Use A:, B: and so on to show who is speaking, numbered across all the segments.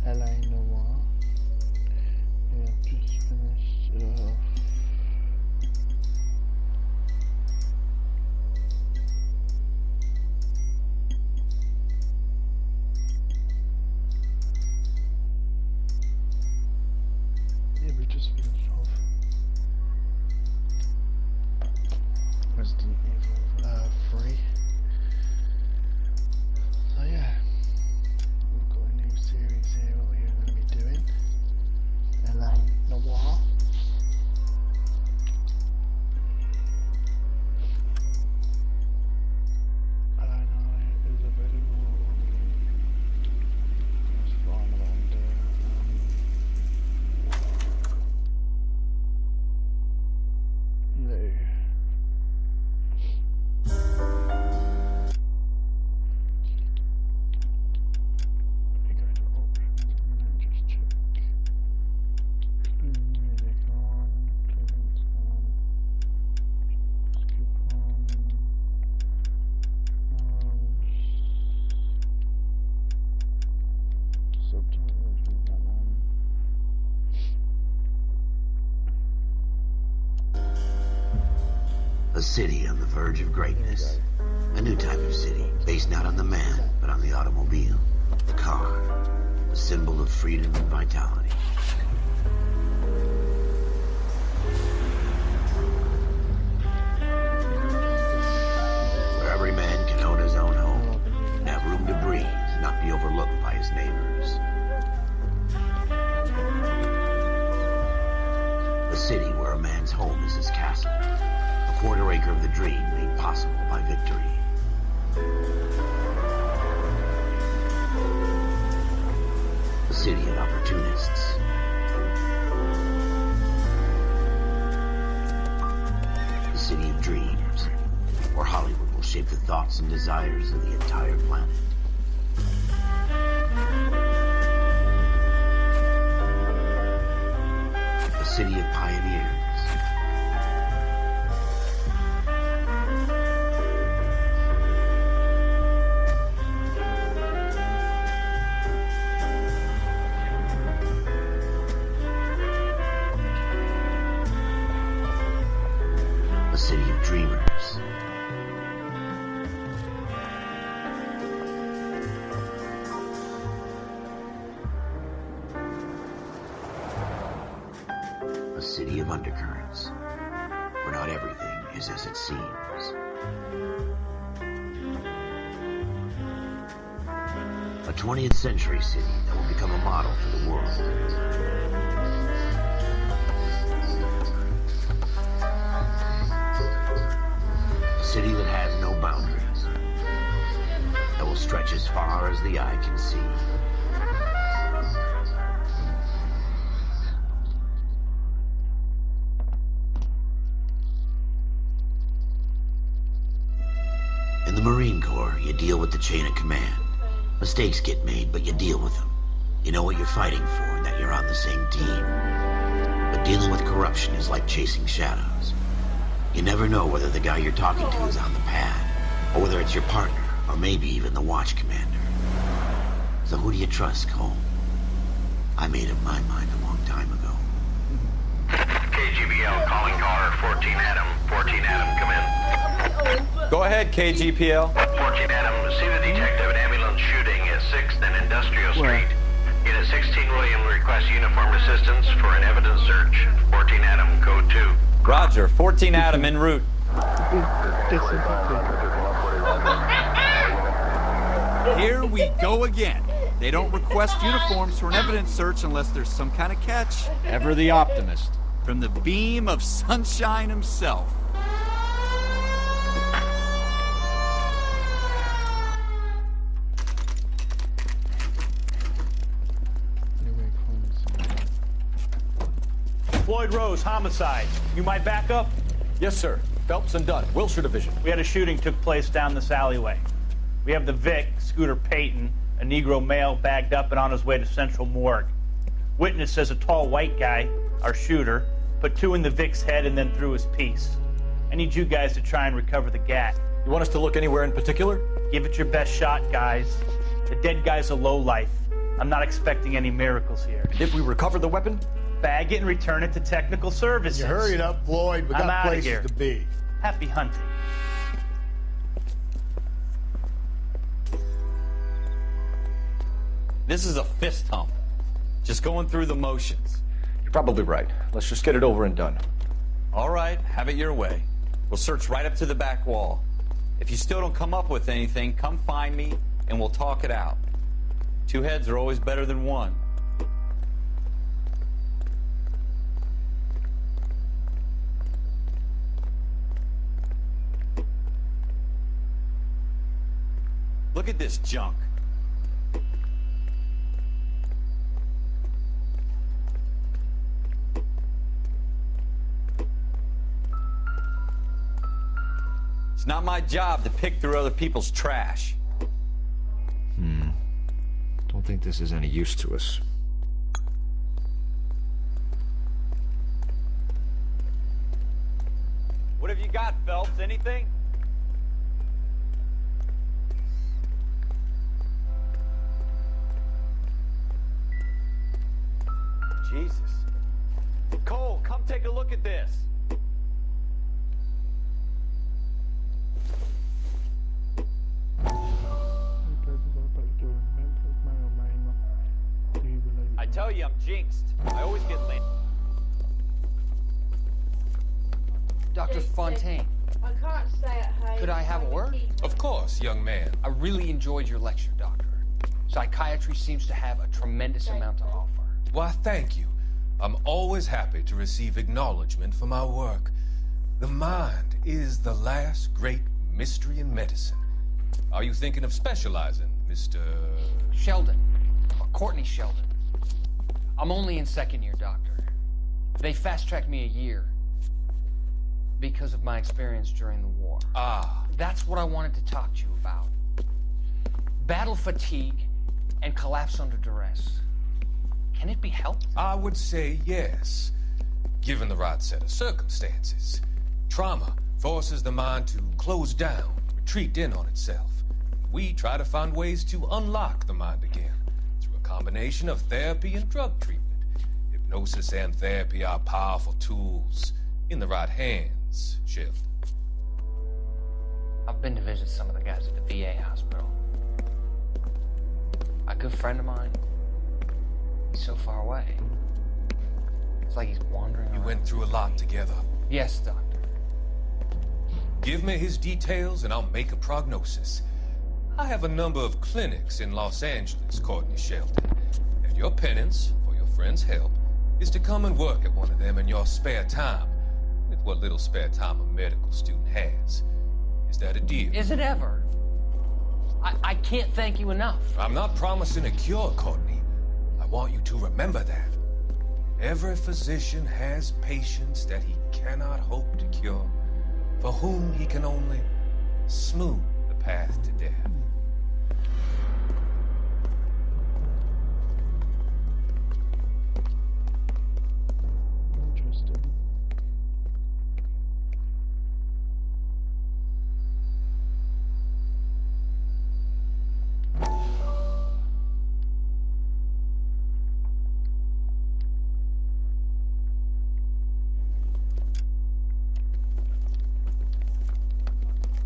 A: LA Noire. Yeah, I've just finished we just finished off Resident Evil 3. So yeah, we've got a new series here what we're going to be doing. LA Noire. I know it is available. Let's find what I'm doing. No.
B: A city on the verge of greatness. A new type of city, based not on the man, but on the automobile. The car. A symbol of freedom and vitality. Where every man can own his own home, and have room to breathe, and not be overlooked by his neighbors. A city where a man's home is his castle. A quarter acre of the dream made possible by victory. A city of opportunists. A city of dreams, where Hollywood will shape the thoughts and desires of the entire planet. A city of pioneers. A city of dreamers. A city of undercurrents, where not everything is as it seems. A 20th century city that will become a model for the world. A city that has no boundaries, that will stretch as far as the eye can see. In the Marine Corps, you deal with the chain of command. Mistakes get made, but you deal with them. You know what you're fighting for and that you're on the same team. But dealing with corruption is like chasing shadows. You never know whether the guy you're talking to is on the pad, or whether it's your partner, or maybe even the watch commander. So who do you trust, Cole? I made up my mind a long time ago.
C: KGBL calling car 14 Adam. 14 Adam, come in.
D: Go ahead, KGPL.
C: 14 Adam, see the detective at ambulance shooting at 6th and Industrial Street. Unit 16 William requests uniformed assistance for an evidence search. 14 Adam, code 2.
D: Roger, 14 Adam en route. Here we go again. They don't request uniforms for an evidence search unless there's some kind of catch. Ever the optimist. From the beam of sunshine himself.
E: Floyd Rose, homicide. You might back up?
F: Yes, sir. Phelps and Dunn, Wilshire Division.
E: We had a shooting took place down this alleyway. We have the Vic, Scooter Payton, a Negro male bagged up and on his way to Central Morgue. Witness says a tall white guy, our shooter, put 2 in the Vic's head and then threw his piece. I need you guys to try and recover the gat.
F: You want us to look anywhere in particular?
E: Give it your best shot, guys. The dead guy's a lowlife. I'm not expecting any miracles here.
F: And if we recover the weapon?
E: Bag it and return it to technical services.
G: You hurry it up, Floyd. We
E: I'm
G: got
E: outta
G: places
E: here.
G: to be.
E: Happy hunting.
D: This is a fist hump. Just going through the motions.
F: You're probably right. Let's just get it over and done.
D: All right, have it your way. We'll search right up to the back wall. If you still don't come up with anything, come find me and we'll talk it out. 2 heads are always better than 1. Look at this junk. It's not my job to pick through other people's trash.
F: Don't think this is any use to us.
D: What have you got, Phelps? Anything? Jesus. Cole, come take a look at this. I tell you, I'm jinxed. I always get late.
H: Dr. Fontaine,
I: I can't stay at home.
H: could I have a word?
J: Of course, young man.
H: I really enjoyed your lecture, Doctor. Psychiatry seems to have a tremendous amount to offer.
J: Why, thank you. I'm always happy to receive acknowledgement for my work. The mind is the last great mystery in medicine. Are you thinking of specializing, Mr.
H: Sheldon, or Courtney Sheldon. I'm only in second year, Doctor. They fast-tracked me a year because of my experience during the war.
J: Ah,
H: That's what I wanted to talk to you about. Battle fatigue and collapse under duress. Can it be helped?
J: I would say yes, given the right set of circumstances. Trauma forces the mind to close down, retreat in on itself. We try to find ways to unlock the mind again through a combination of therapy and drug treatment. Hypnosis and therapy are powerful tools in the right hands, Sheldon.
H: I've been to visit some of the guys at the VA hospital. A good friend of mine, he's so far away. It's like he's wandering
J: You
H: around.
J: went through a lot together.
H: Yes, Doctor.
J: Give me his details and I'll make a prognosis. I have a number of clinics in Los Angeles, Courtney Sheldon. And your penance, for your friend's help, is to come and work at one of them in your spare time, with what little spare time a medical student has. Is that a deal?
H: Is it ever? I can't thank you enough.
J: I'm not promising a cure, Courtney. I want you to remember that. Every physician has patients that he cannot hope to cure, for whom he can only smooth the path to death.
A: Interesting.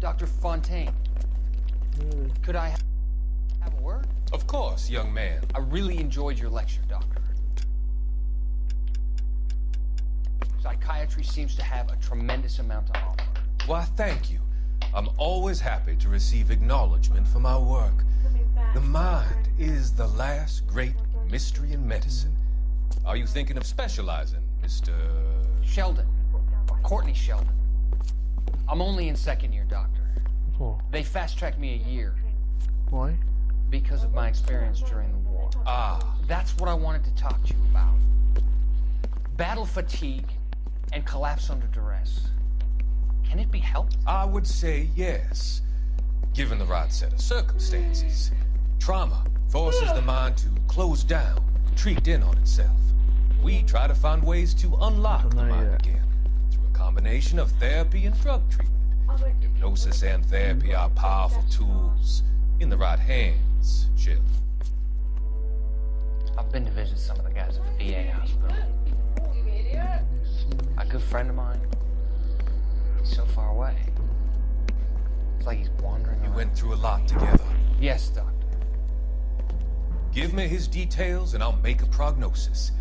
H: Dr. Fontaine,
A: Really?
H: could I have a word?
J: Of course, young man.
H: I really enjoyed your lecture, Doctor. Psychiatry seems to have a tremendous amount to offer.
J: Why, thank you. I'm always happy to receive acknowledgement for my work. The mind is the last great mystery in medicine. Are you thinking of specializing, Mr.
H: Sheldon, or Courtney Sheldon. I'm only in second year, Doctor.
A: Oh,
H: They fast-tracked me a year
A: why?
H: because of my experience during the war.
J: Ah,
H: That's what I wanted to talk to you about. Battle fatigue and collapse under duress. Can it be helped?
J: I would say yes, given the right set of circumstances. Trauma forces the mind to close down, retreat in on itself. We try to find ways to unlock the mind again through a combination of therapy and drug treatment. Hypnosis and therapy are powerful tools in the right hands, Sheldon.
H: friend of mine. He's so far away. It's like he's wandering
J: We
H: around.
J: went through a lot together.
H: Yes, Doctor.
J: Give me his details and I'll make a prognosis.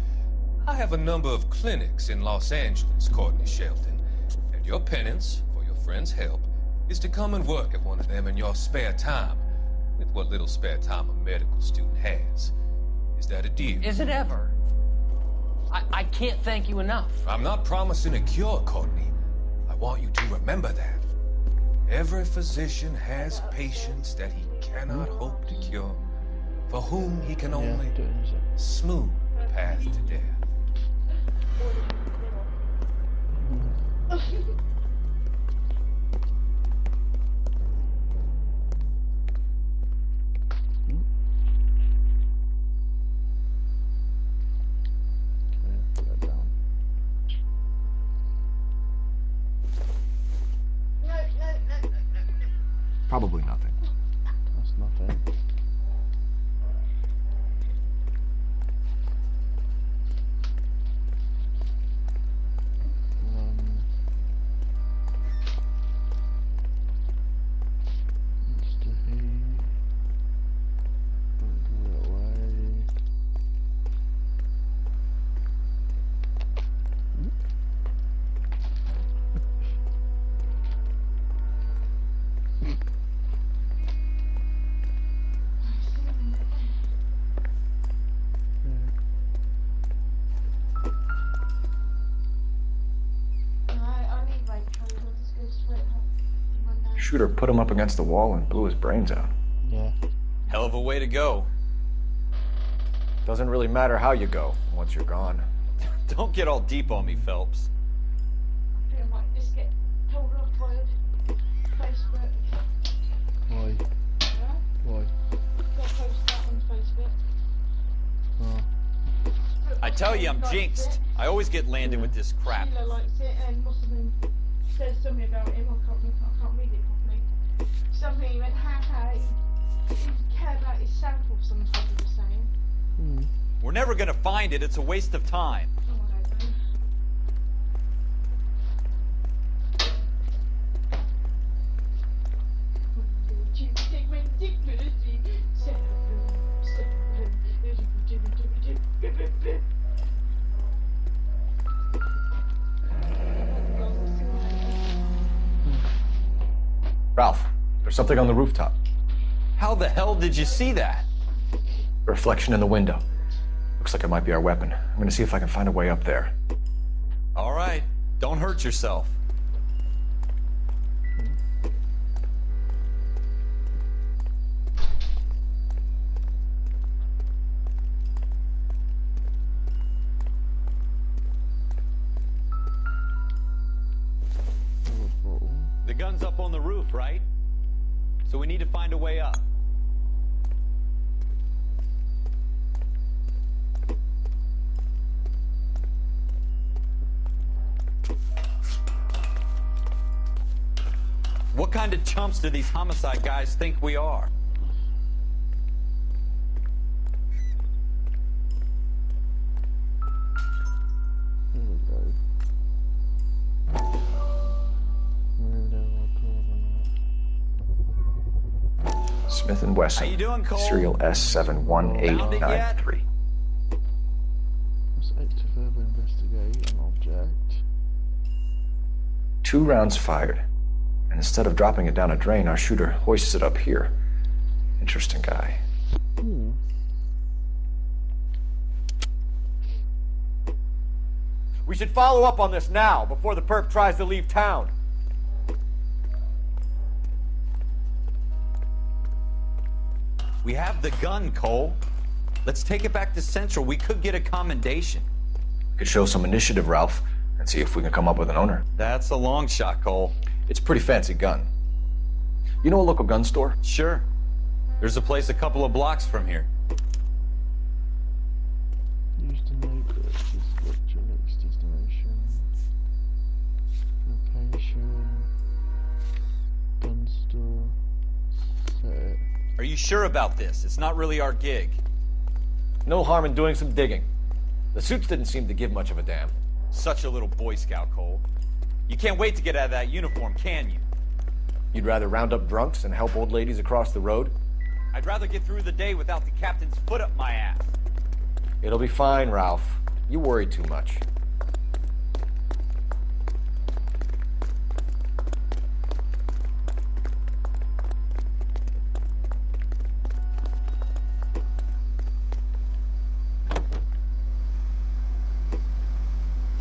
J: I have a number of clinics in Los Angeles, Courtney Shelton, and your penance, for your friend's help, is to come and work at one of them in your spare time, with what little spare time a medical student has. Is that a deal?
H: Is it ever? I can't thank you enough.
J: I'm not promising a cure, Courtney. I want you to remember that. Every physician has patients that he cannot hope to cure, for whom he can only smooth the path to death.
F: Probably nothing.
A: That's nothing. Mr. He. Don't go that way.
I: I need my code. I'll just go straight home.
F: Shooter put him up against the wall and blew his brains out.
A: Yeah.
D: Hell of a way to go.
F: Doesn't really matter how you go once you're gone.
D: Don't get all deep on me, Phelps.
I: I think I might just get told off by Facebook.
A: Why?
I: Yeah?
A: Why?
I: They'll post that on Facebook.
A: Oh.
D: I tell you, I'm
I: Likes
D: jinxed.
I: it.
D: I always get landed with this crap.
I: Sheila likes it and Muslim says something about him. I can't read it properly. Something he went, ha, he cared about his sample, something he was saying.
A: Hmm.
D: We're never gonna find it. It's a waste of time.
I: Oh, I don't know.
F: Ralph, there's something on the rooftop.
D: How the hell did you see that?
F: A reflection in the window. Looks like it might be our weapon. I'm gonna see if I can find a way up there.
D: All right. Don't hurt yourself. The gun's up on the roof, right? So we need to find a way up. What kind of chumps do these homicide guys think we are?
A: There we go.
F: Smith & Wesson.
D: How you doing, Cole?
F: Serial S71893.
A: Let's act to further investigate an object.
F: 2 rounds fired. And instead of dropping it down a drain, our shooter hoists it up here. Interesting guy.
A: Hmm.
F: We should follow up on this now, before the perp tries to leave town.
D: We have the gun, Cole. Let's take it back to Central. We could get a commendation.
F: We could show some initiative, Ralph, and see if we can come up with an owner.
D: That's a long shot, Cole.
F: It's a pretty fancy gun. You know a local gun store?
D: Sure. There's a place a couple of blocks from here.
A: Use the notebook to select your next destination. Location. Gun store. Set.
D: Are you sure about this? It's not really our gig.
F: No harm in doing some digging. The suits didn't seem to give much of a damn.
D: Such a little Boy Scout, Cole. You can't wait to get out of that uniform, can you?
F: You'd rather round up drunks and help old ladies across the road?
D: I'd rather get through the day without the captain's foot up my ass.
F: It'll be fine, Ralph. You worry too much.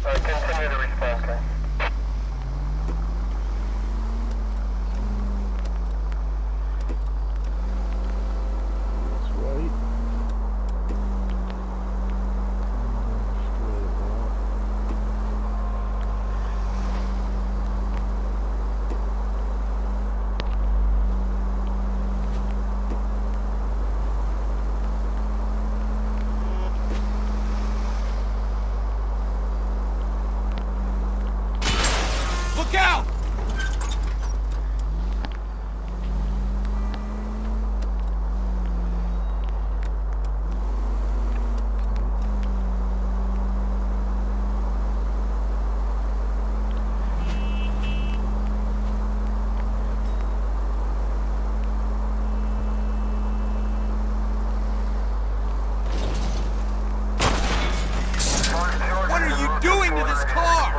C: Continue to respond, sir.
A: That's right.
D: Look out! What are you doing to this car?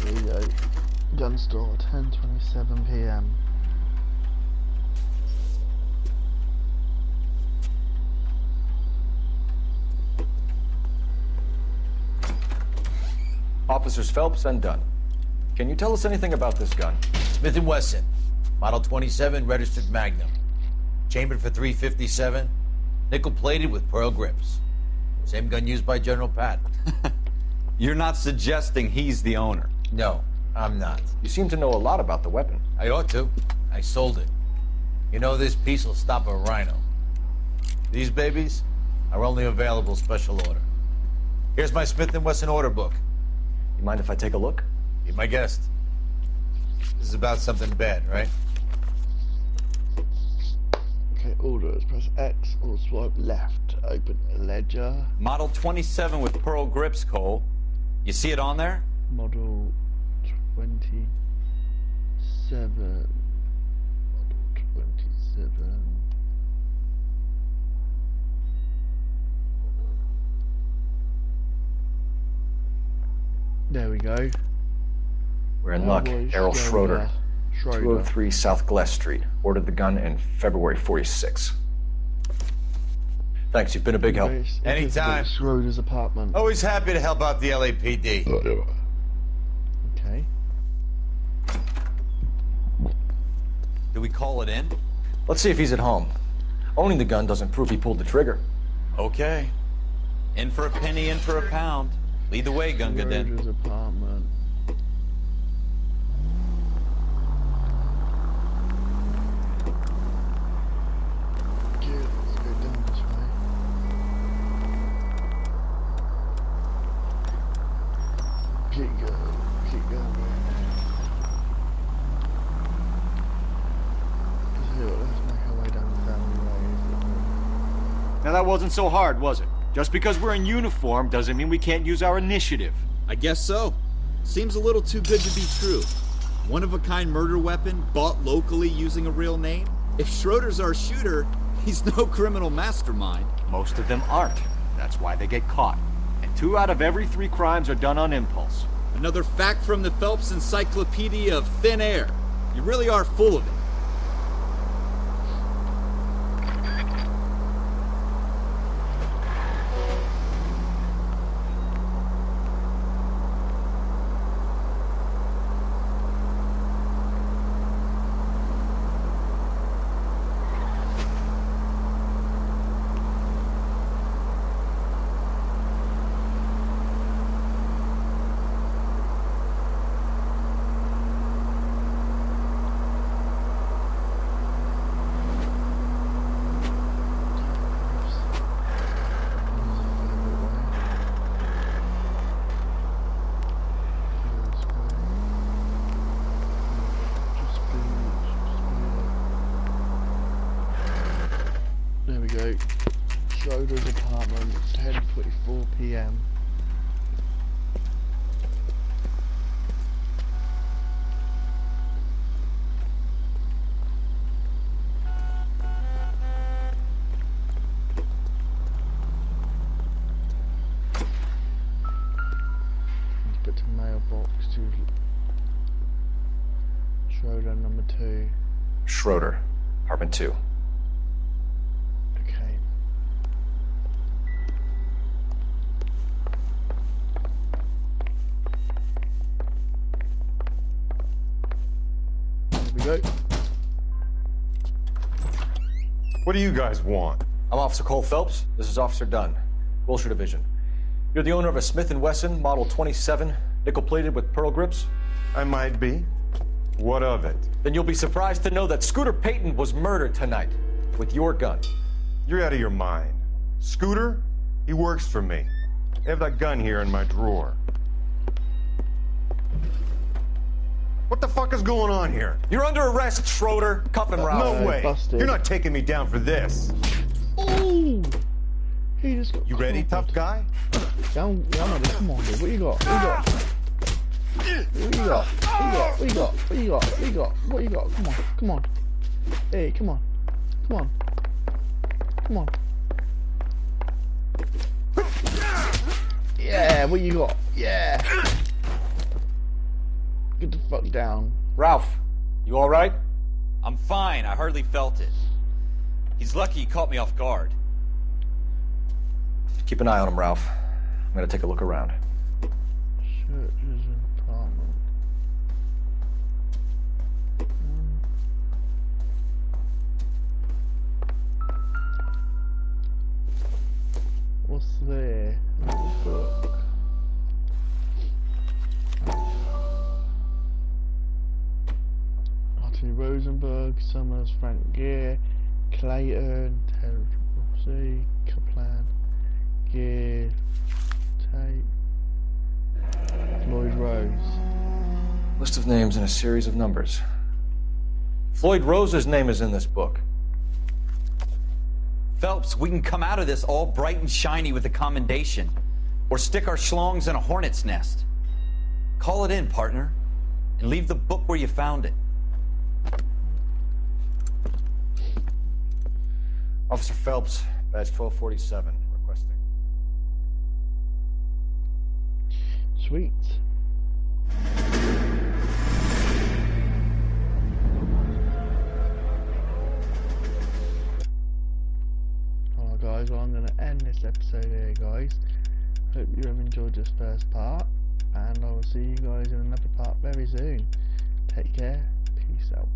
A: Here we go. Gun store, 10:27 p.m.
F: Officers Phelps and Dunn. Can you tell us anything about this gun?
B: Smith & Wesson, Model 27, registered Magnum. Chambered for .357, nickel-plated with pearl grips. Same gun used by General Patton.
D: You're not suggesting he's the owner.
B: No, I'm not.
F: You seem to know a lot about the weapon.
B: I ought to. I sold it. You know, this piece will stop a rhino. These babies are only available special order. Here's my Smith & Wesson order book.
F: You mind if I take a look?
B: Be my guest. This is about something bad, right?
A: Okay, orders. Press X or swipe left to open a ledger.
D: Model 27 with pearl grips, Cole. You see it on there?
A: Model 27. Model 27. There we go.
F: We're in luck. Errol Schroeder,
A: Schroeder.
F: 203 South Glass Street. Ordered the gun in February '46. Thanks, you've been a big help.
B: Anytime.
A: Schroeder's apartment.
B: Always happy to help out the LAPD.
A: Okay.
D: Do we call it in?
F: Let's see if he's at home. Owning the gun doesn't prove he pulled the trigger.
D: Okay. In for a penny, in for a pound. Lead the way, Gunga Den.
A: Schroeder's apartment. Good, let's go down this way. Keep going, keep going. Let's make our way down the family way.
G: Now that wasn't so hard, was it? Just because we're in uniform doesn't mean we can't use our initiative.
D: I guess so. Seems a little too good to be true. One-of-a-kind murder weapon bought locally using a real name? If Schroeder's our shooter, he's no criminal mastermind.
G: Most of them aren't. That's why they get caught. And 2 out of every 3 crimes are done on impulse.
D: Another fact from the Phelps Encyclopedia of Thin Air. You really are full of it.
A: Schroeder's apartment. It's 10:24 p.m. Put to mailbox to Schroeder number 2.
F: Schroeder, apartment 2.
A: Okay. There we go.
G: What do you guys want?
F: I'm Officer Cole Phelps. This is Officer Dunn, Wilshire Division. You're the owner of a Smith & Wesson Model 27, nickel-plated with pearl grips?
G: I might be. What of it?
F: Then you'll be surprised to know that Scooter Payton was murdered tonight with your gun.
G: You're out of your mind. Scooter? He works for me. I have that gun here in my drawer. What the fuck is going on here?
F: You're under arrest, Schroeder. Cuff him, Ralph.
G: No way.
A: busted.
G: You're not taking me down for this.
A: Ooh! He just got
G: You ready, tough guy?
A: Yeah, I'm ready. Come on, dude. What you got? What you got? What you got? What you got? What you got? What you got? What you got? Come on. Come on. Hey, come on. Come on. Come on. Yeah, what you got? Yeah. Get the fuck down.
F: Ralph, you all right?
D: I'm fine. I hardly felt it. He's lucky he caught me off guard.
F: Keep an eye on him, Ralph. I'm gonna take a look around.
A: Church's apartment. What's there? Little book. Artie Rosenberg, Summers, Frank Gere, Clayton, Terry C, Kaplan, Gere, Tate, Floyd Rose.
F: List of names and a series of numbers. Floyd Rose's name is in this book.
D: Phelps, we can come out of this all bright and shiny with a commendation. Or stick our schlongs in a hornet's nest. Call it in, partner. And leave the book where you found it.
F: Officer Phelps, badge 1247, requesting.
A: Sweet. Alright guys, well I'm going to end this episode here guys. Hope you have enjoyed this first part. And I will see you guys in another part very soon. Take care. Peace out.